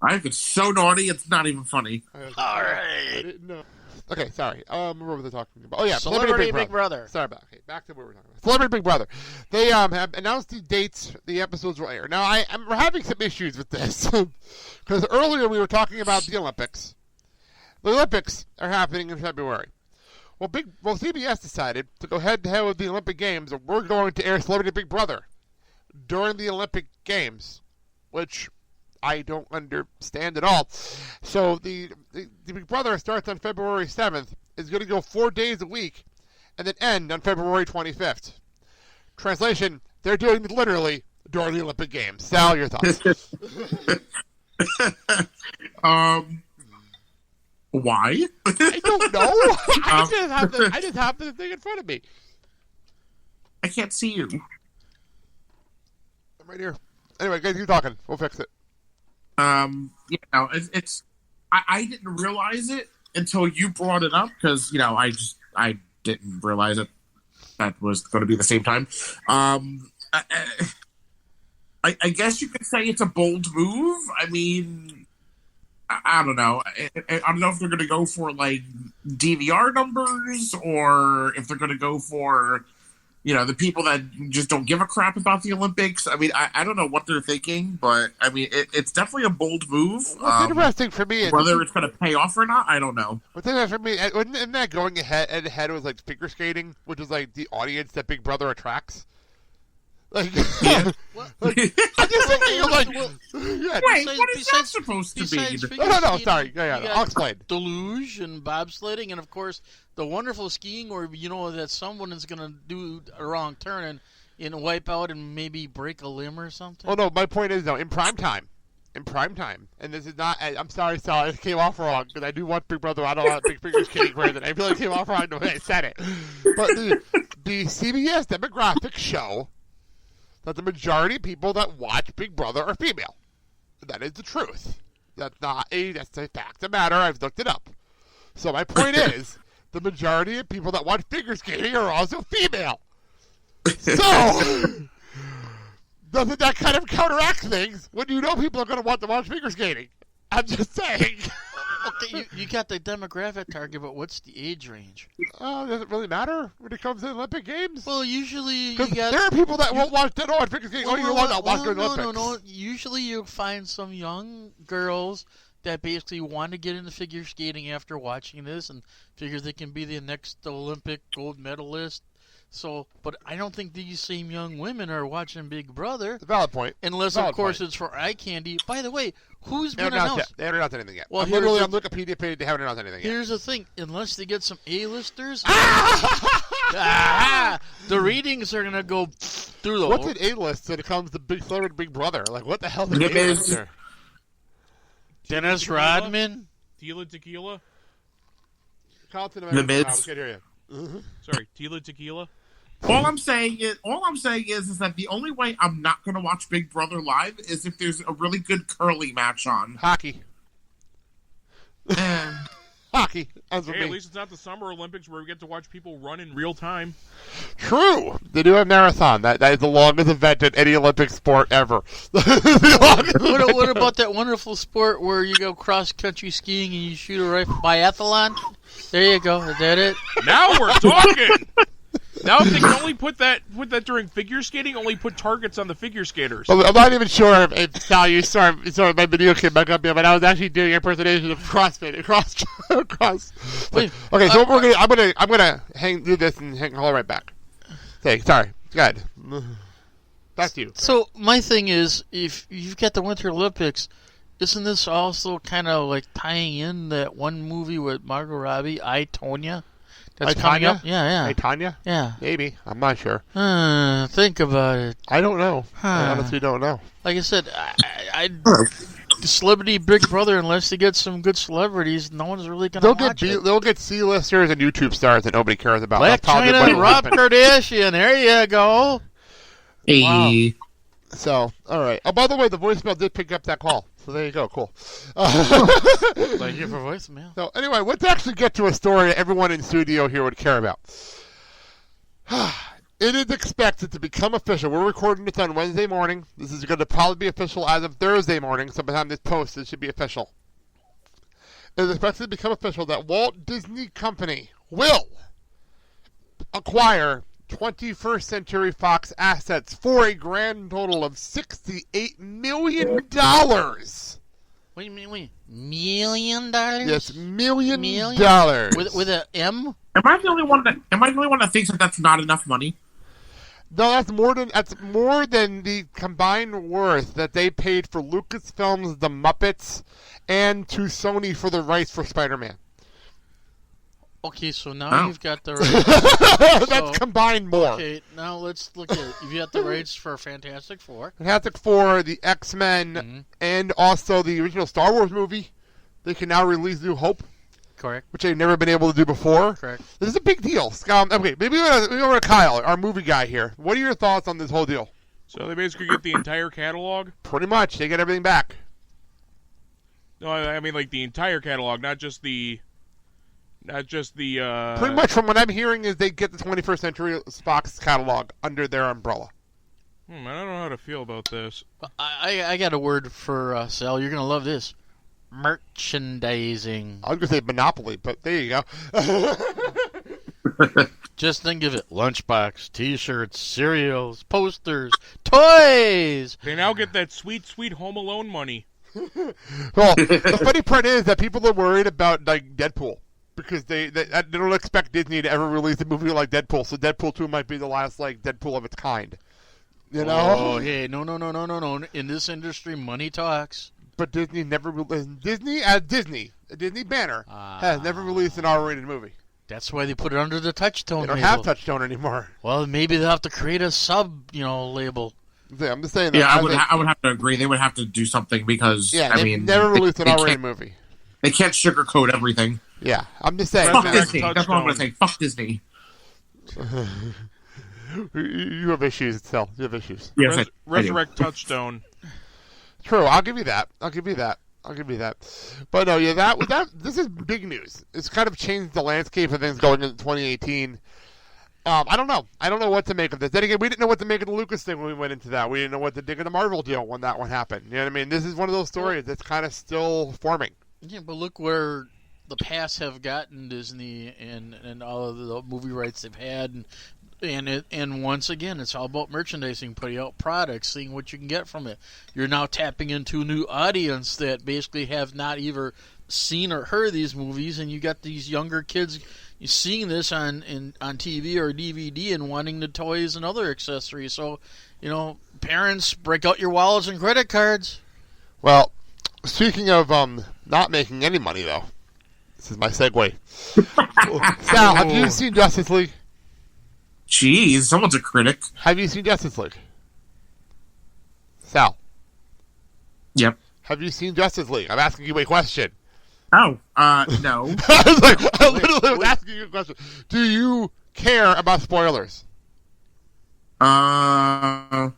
I think it's so naughty, it's not even funny. All right. I didn't know. Okay, sorry. What were they talking about? Oh, yeah. Celebrity Big Brother. Sorry about that. Okay, back to what we were talking about. Celebrity Big Brother. They have announced the dates the episodes will air. Now, we're having some issues with this. Because earlier we were talking about the Olympics. The Olympics are happening in February. Well, CBS decided to go head-to-head with the Olympic Games, and we're going to air Celebrity Big Brother during the Olympic Games, which I don't understand at all. So the Big Brother starts on February 7th, is going to go 4 days a week, and then end on February 25th. Translation, they're doing it literally during the Olympic Games. Sal, your thoughts? Why? I don't know. I just have the thing in front of me. I can't see you. I'm right here. Anyway, guys, keep talking. We'll fix it. It's I didn't realize it until you brought it up because I didn't realize that was going to be the same time. I guess you could say it's a bold move. I mean, I don't know. I don't know if they're going to go for like DVR numbers or if they're going to go for the people that just don't give a crap about the Olympics. I mean, I don't know what they're thinking, but I mean, it's definitely a bold move. What's interesting for me is whether it's going to pay off or not, I don't know. What's interesting for me, isn't that going ahead with like figure skating, which is like the audience that Big Brother attracts? Like, Yeah. I'm just thinking, like, Wait, what is that supposed to be? No, sorry. Yeah, I'll explain. Deluge and bobsledding, and of course the wonderful skiing, where that someone is going to do a wrong turn and wipe out and maybe break a limb or something. Oh no, my point is though, in prime time, and this is not. I'm sorry, Sal, it came off wrong because I do want Big Brother. I don't want Big Figure Skating version. I feel like it came off wrong the way I said it. But the CBS demographics show that the majority of people that watch Big Brother are female. That is the truth. That's a fact of the matter. I've looked it up. So my point is, the majority of people that watch figure skating are also female. So, doesn't that kind of counteract things when people are going to want to watch figure skating? I'm just saying. Okay, you got the demographic target, but what's the age range? Does it really matter when it comes to the Olympic Games? Well, usually there are people that won't watch figure skating. You're allowed to watch the Olympics. No. Usually you find some young girls that basically want to get into figure skating after watching this and figure they can be the next Olympic gold medalist. So, but I don't think these same young women are watching Big Brother. It's a valid point. Unless, of course, it's for eye candy. By the way, who's been announced? They haven't announced anything yet. Well, I'm literally on Wikipedia page. They haven't announced anything yet. Here's the thing. Unless they get some A-listers, the ratings are going to go through the What's an A-list when it comes to Big Brother? Like, what the hell is A-list there? Dennis Rodman? Tila Tequila? The Miz. I can't hear you. Sorry, Tila Tequila? All I'm saying is that the only way I'm not going to watch Big Brother live is if there's a really good curly match on. Hockey. Hockey. Hey, at least it's not the Summer Olympics where we get to watch people run in real time. True. They do have marathon. That is the longest event in any Olympic sport ever. What about that wonderful sport where you go cross-country skiing and you shoot a rifle? Biathlon? There you go. Is that it? Now we're talking! Now if they can only put that during figure skating, only put targets on the figure skaters. Well, I'm not even sure if Sal, you saw my video came back up here, but I was actually doing an impersonation of CrossFit. Wait, okay, so I'm gonna do this and call right back. Okay, sorry. Go ahead. Back to you. So my thing is, if you've got the Winter Olympics, isn't this also kind of like tying in that one movie with Margot Robbie, I, Tonya? That's coming up? Yeah. Hey, Tanya? Yeah. Maybe. I'm not sure. Think about it. I don't know. I honestly don't know. Like I said, Celebrity Big Brother, unless they get some good celebrities, no one's really going to watch it. They'll get C-listers and YouTube stars that nobody cares about. Black China and Rob Kardashian. There you go. Hey. Wow. So, all right. Oh, by the way, the voicemail did pick up that call. So there you go. Cool. Thank you for voicemail. So anyway, let's actually get to a story everyone in studio here would care about. It is expected to become official. We're recording this on Wednesday morning. This is going to probably be official as of Thursday morning. So by the time this posts, it should be official. It is expected to become official that Walt Disney Company will acquire 21st Century Fox assets for a grand total of $68 million. Wait. $1 million? Yes, million Million? dollars. With a M? Am I the only one that thinks that that's not enough money? No, that's more than the combined worth that they paid for Lucasfilms, The Muppets, and to Sony for the rights for Spider-Man. Okay, so now you've got the rights. That's combined more. Okay, now let's look at it. You've got the rights for Fantastic Four. Fantastic Four, the X-Men, and also the original Star Wars movie. They can now release New Hope. Correct. Which they've never been able to do before. Correct. This is a big deal. Okay, maybe over to Kyle, our movie guy here. What are your thoughts on this whole deal? So they basically get the entire catalog? Pretty much. They get everything back. No, I mean like the entire catalog, not just the. Pretty much from what I'm hearing is they get the 21st Century Fox catalog under their umbrella. I don't know how to feel about this. I got a word for Sal. You're going to love this. Merchandising. I was going to say Monopoly, but there you go. Just think of it. Lunchbox, T-shirts, cereals, posters, toys. They now get that sweet, sweet Home Alone money. Well, the funny part is that people are worried about like Deadpool. Because they don't expect Disney to ever release a movie like Deadpool, so Deadpool 2 might be the last like Deadpool of its kind. You know? Oh, hey, no. In this industry, money talks. But Disney never Disney a Disney banner has never released an R-rated movie. That's why they put it under the Touchstone. They don't label. have Touchstone anymore. Well, maybe they'll have to create a label. Yeah, I'm just saying that. Yeah, I would have to agree. They would have to do something because they never released an R-rated movie. They can't sugarcoat everything. Yeah, I'm just saying. Fuck Disney. That's what I'm going to say. Fuck Disney. You have issues, Sal. You have issues. Yes, Resurrect Touchstone. True, I'll give you that. But no, yeah, this is big news. It's kind of changed the landscape of things going into 2018. I don't know. I don't know what to make of this. Then again, we didn't know what to make of the Lucas thing when we went into that. We didn't know what to think of the Marvel deal when that one happened. You know what I mean? This is one of those stories that's kind of still forming. Yeah, but look where the past have gotten Disney and all of the movie rights they've had, and once again, it's all about merchandising, putting out products, seeing what you can get from it. You're now tapping into a new audience that basically have not either seen or heard these movies, and you got these younger kids seeing this on TV or DVD and wanting the toys and other accessories. So, parents, break out your wallets and credit cards. Well, speaking of not making any money, though, this is my segue. Sal, have you seen Justice League? Jeez, someone's a critic. Have you seen Justice League? Sal. Yep. Have you seen Justice League? I'm asking you a question. Oh, no. I literally was asking you a question. Do you care about spoilers? No.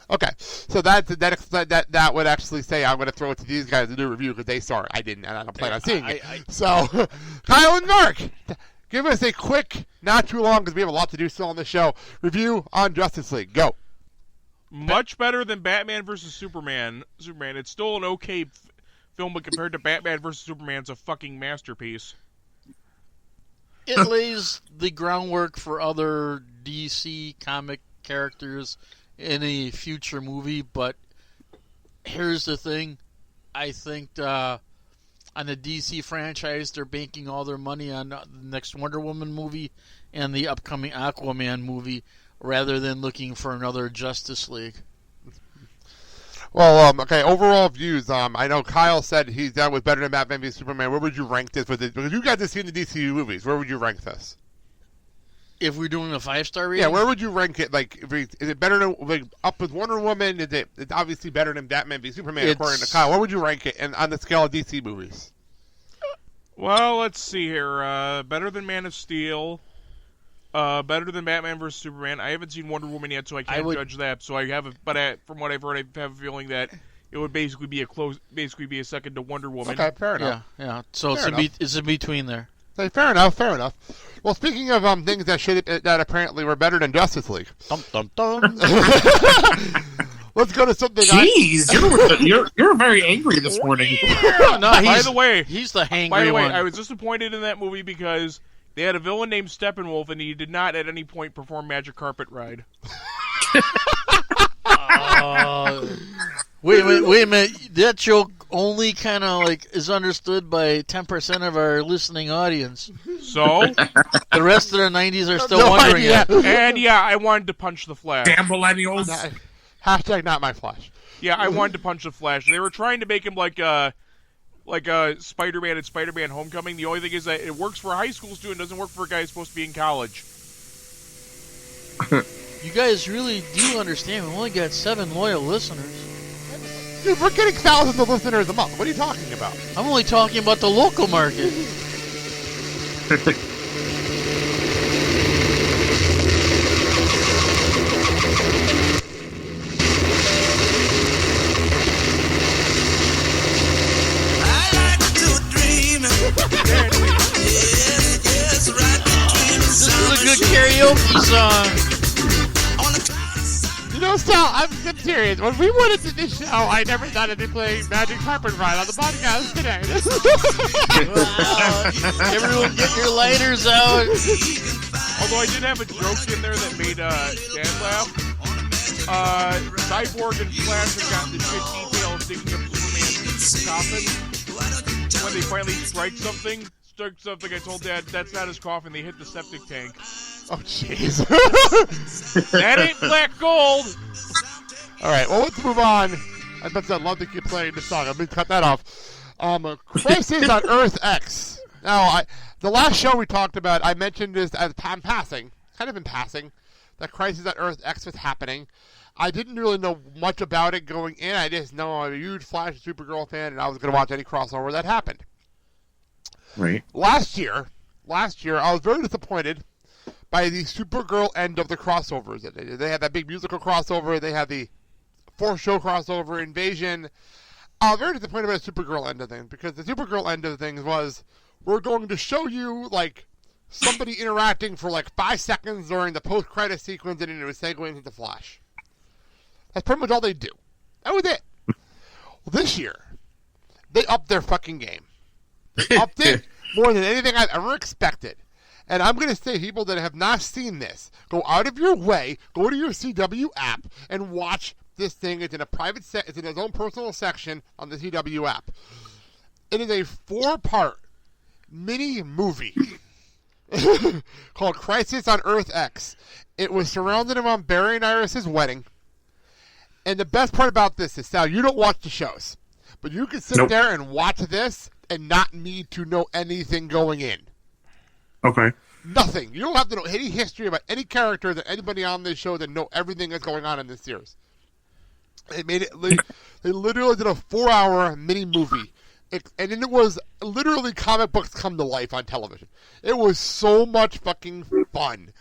Okay, so that would actually say I'm going to throw it to these guys to do a review because they saw it. I didn't, and I don't plan on seeing it. So, Kyle and Mark, give us a quick, not too long because we have a lot to do still on the show, review on Justice League. Go. Much better than Batman vs. Superman. It's still an okay film, but compared to Batman vs. Superman, it's a fucking masterpiece. It lays the groundwork for other DC comic characters in a future movie, but here's the thing. I think on the DC franchise, they're banking all their money on the next Wonder Woman movie and the upcoming Aquaman movie rather than looking for another Justice League. Well, okay, overall views. I know Kyle said that was better than Batman v Superman. Where would you rank this? Because you guys have seen the DCU movies. Where would you rank this? If we're doing a 5-star rating? Yeah, where would you rank it? Like, is it better than up with Wonder Woman? It's obviously better than Batman v Superman, according to Kyle. Where would you rank it on the scale of DC movies? Well, let's see here. Better than Man of Steel. Better than Batman vs Superman. I haven't seen Wonder Woman yet, so I can't judge that. So I have, from what I've heard, I have a feeling that it would basically be a second to Wonder Woman. Okay, fair enough. Yeah. So it's in between there. Hey, fair enough. Well, speaking of things that apparently were better than Justice League. Dum dum dum. Let's go to something. Jeez, you're very angry this morning. No, By the way, he's the hangry By the way, one. I was disappointed in that movie because they had a villain named Steppenwolf, and he did not at any point perform Magic Carpet Ride. Wait a minute. That joke only kind of like is understood by 10% of our listening audience. So? The rest of the 90s are still wondering it. And yeah, I wanted to punch the Flash. Damn millennials. Hashtag not my Flash. Yeah, I wanted to punch the Flash. They were trying to make him like a Spider-Man at Spider-Man Homecoming. The only thing is that it works for a high school student, doesn't work for a guy who's supposed to be in college. You guys really do understand. We've only got 7 loyal listeners. Dude, we're getting thousands of listeners a month. What are you talking about? I'm only talking about the local market. This is a good karaoke song. You know, Sal, I'm serious. When we went into this show, I never thought I'd be playing Magic Carpet Ride on the podcast today. Wow. Everyone get your lighters out. Although I did have a joke in there that made Dan laugh. Cyborg and Flash have gotten the shit detail of digging up Superman's coffin. When they finally strike something, I told Dad, that's not his coffin, they hit the septic tank. Oh, jeez. That ain't black gold! Alright, well, let's move on. I'd love to keep playing this song. I'm going to cut that off. Crisis on Earth X. Now, the last show we talked about, I mentioned this as kind of in passing, that Crisis on Earth X was happening. I didn't really know much about it going in. I just know I'm a huge Flash and Supergirl fan, and I was going to watch any crossover that happened. Right. Last year, I was very disappointed by the Supergirl end of the crossovers. They had that big musical crossover. They had the 4-show crossover, Invasion. I was very disappointed by the Supergirl end of things, because the Supergirl end of things was, we're going to show you, like, somebody interacting for, like, 5 seconds during the post-credit sequence, and then it was segueing into the Flash. That's pretty much all they do. That was it. Well, this year, they upped their fucking game. They upped it more than anything I've ever expected. And I'm going to say, people that have not seen this, go out of your way, go to your CW app, and watch this thing. It's in a private set. It's in its own personal section on the CW app. It is a 4-part mini movie called Crisis on Earth X. It was surrounded around Barry and Iris' wedding. And the best part about this is, Sal, you don't watch the shows, but you can sit there and watch this and not need to know anything going in. Okay. Nothing. You don't have to know any history about any character that anybody on this show that know everything that's going on in this series. They made it. They literally did a 4-hour mini movie, and then it was literally comic books come to life on television. It was so much fucking fun.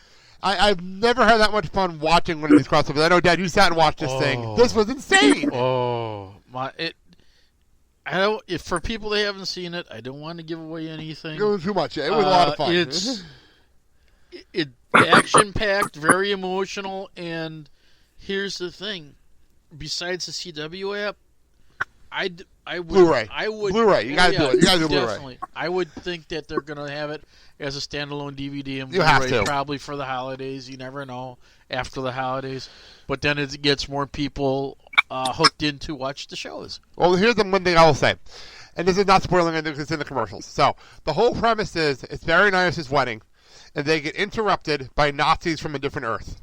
I've never had that much fun watching one of these crossovers. I know, Dad, you sat and watched this thing. This was insane. I don't. If for people that haven't seen it, I don't want to give away anything. It was too much. It was a lot of fun. It's action-packed, very emotional, and here's the thing: besides the CW app, I would Blu-ray. You gotta do it. You gotta do Blu-ray. Definitely. I would think that they're gonna have it as a standalone DVD and You have Blu-ray, to. probably for the holidays. You never know after the holidays, but then it gets more people hooked in to watch the shows. Well, here's the one thing I will say, and this is not spoiling anything because it's in the commercials. So the whole premise is it's Barry and Iris' wedding, and they get interrupted by Nazis from a different Earth.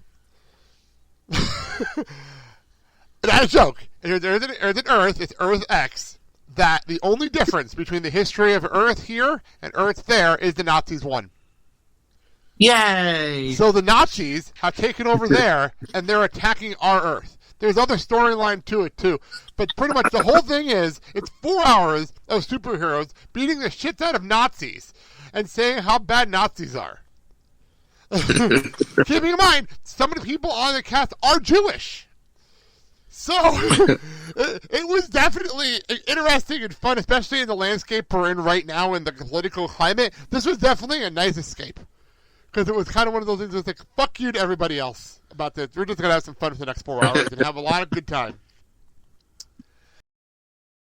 Not a joke. There's an Earth, it's Earth X, that the only difference between the history of Earth here and Earth there is the Nazis won. Yay! So the Nazis have taken over there, and they're attacking our Earth. There's other storyline to it, too. But pretty much the whole thing is, it's 4 hours of superheroes beating the shit out of Nazis and saying how bad Nazis are. Keeping in mind, some of the people on the cast are Jewish. So, it was definitely interesting and fun, especially in the landscape we're in right now in the political climate. This was definitely a nice escape. Because it was kind of one of those things that was like, fuck you to everybody else about this. We're just going to have some fun for the next 4 hours and have a lot of good time.